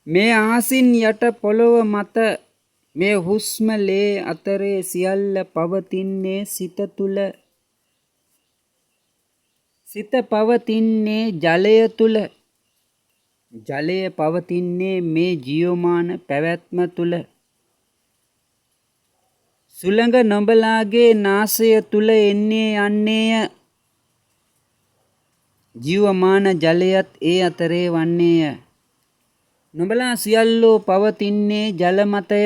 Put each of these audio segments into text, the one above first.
මේ අහසින් යට පොළොව මත මේ හුස්ම ලේ අතරේ සියල්ල පවතින්නේ සිත තුල. සිත පවතින්නේ ජලය තුල. ජලය පවතින්නේ මේ ජීවමාන පැවැත්ම තුල. සුළඟ නොබලාගේ නාසය තුල එන්නේ යන්නේය. ජීවමාන ජලයත් ඒ අතරේ වන්නේය. නොබලා සියල්ලෝ පවතින්නේ ජල මතය.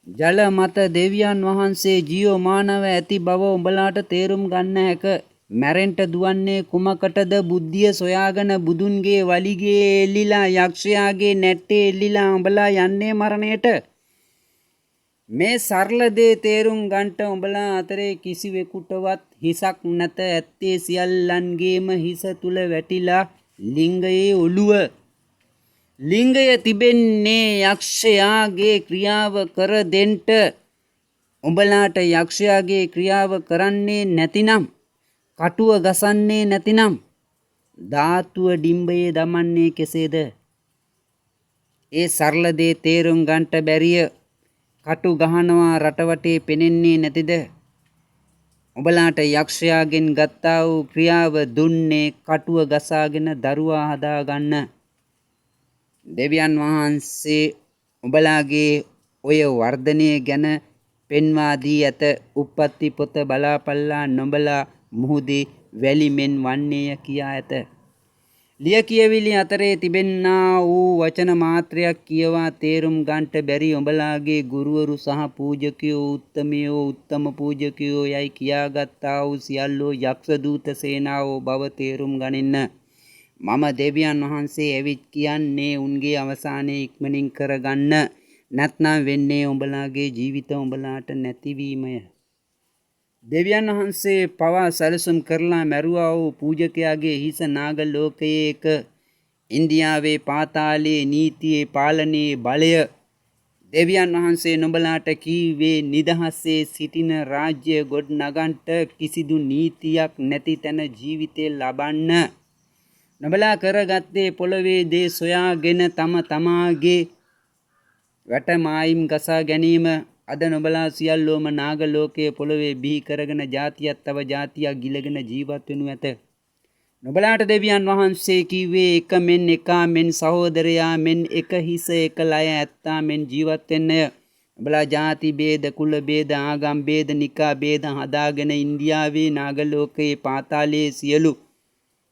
ජල මත දෙවියන් වහන්සේ ජීවමානව ඇති බව උඹලාට තේරුම් ගන්න හැක. මැරෙන්ට දුවන්නේ කුමකටද? බුද්ධිය සොයාගෙන බුදුන්ගේ වලිගේ එල්ලිලා යක්ෂයාගේ නැට්ටේ එල්ලිලා උඹලා යන්නේ මරණයට. මේ සරල දේ තේරුම් ගන්නට උඹලා අතරේ කිසිවෙකුටවත් හිසක් නැත. ඇත්තේ සියල්ලන්ගේම හිස තුල වැටිලා ලිංගයේ ඔළුව. ලිංගය තිබෙන්නේ යක්ෂයාගේ ක්‍රියාව කර දෙන්ට. උඹලාට යක්ෂයාගේ ක්‍රියාව කරන්නේ නැතිනම්, කටුව ගසන්නේ නැතිනම්, ධාතුව ඩිම්බයේ දමන්නේ කෙසේද? ඒ සරල දේ තේරුම් ගන්නට බැරිය. කටු ගහනවා රටවටේ පෙනෙන්නේ නැතිද? උඹලාට යක්ෂයාගෙන් ගත්තා වූ ක්‍රියාව දුන්නේ කටුව ගසාගෙන දරුවා හදාගන්න. දෙවියන් වහන්සේ උඹලාගේ ඔය වර්ධනය ගැන පෙන්වා දී ඇත. උප්පත්ති පොත බලාපල්ලා නොබලා මුහුදේ වැලි මෙන් වන්නේය කියා ඇත. ලිය කියවිලි අතරේ තිබෙන්නා වූ වචන මාත්‍රයක් කියවා තේරුම් ගන්නට බැරි උඹලාගේ ගුරුවරු සහ පූජකයෝ උත්තමයෝ උත්තම පූජකයෝ යයි කියාගත්තා වූ සියල්ලෝ යක්ෂ දූත සේනාවෝ බව තේරුම් ගනින්න. මම දෙවියන් වහන්සේ ඇවිත් කියන්නේ උන්ගේ අවසානයේ ඉක්මනින් කරගන්න. නැත්නම් වෙන්නේ උඹලාගේ ජීවිත උඹලාට නැතිවීමය. දෙවියන් වහන්සේ පවා සැලසුම් කරලා මැරුවා වූ පූජකයාගේ හිස නාග ලෝකයේක ඉන්දියාවේ පාතාලයේ නීතියේ පාලනයේ බලය. දෙවියන් වහන්සේ නුඹලාට කීවේ නිදහසේ සිටින රාජ්‍ය ගොඩ නගන්ට කිසිදු නීතියක් නැති තැන ජීවිතය ලබන්න. නුඹලා කරගත්තේ පොළවේ දේ සොයාගෙන තම තමාගේ වැටමායිම් ගසා ගැනීම. අද නුඹලා සියල්ලෝම නාග ලෝකයේ පොළවේ බිහි කරගෙන જાතියක් තව જાතියක් ගිලගෙන ජීවත් වෙනු ඇත. නුඹලාට දෙවියන් වහන්සේ කිව්වේ එක මෙන් එකා මෙන් සහෝදරයා මෙන් එක හිස එක ලය ඇත්තා මෙන් ජීවත් වෙන්නය. නුඹලා ಜಾති ભેද කුල ભેද ආගම් ભેද නිකා ભેද හදාගෙන ඉන්දියාවේ නාග ලෝකයේ පාතාලයේ සියලු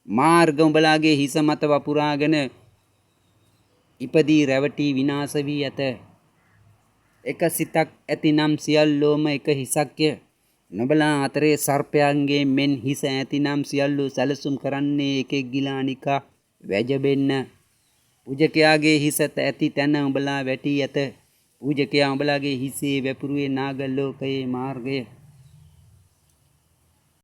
මාර්ග උඹලාගේ හිස මත වපුරාගෙන ඉපදී රැවටි විනාශ වී ඇත. එක සිතක් ඇතිනම් සියල්ලෝම එක හිසක්ය. නුඹලා අතරේ සර්පයන්ගේ මෙන් හිස ඇතිනම් සියල්ලෝ සැලසුම් කරන්නේ එකෙක් ගිලා අනිකා වැජබෙන්න. පූජකයාගේ හිස ඇති තැන උඹලා වැටි ඇත. පූජකයා උඹලාගේ හිසේ වැපුරුවේ නාග ලෝකයේ මාර්ගය.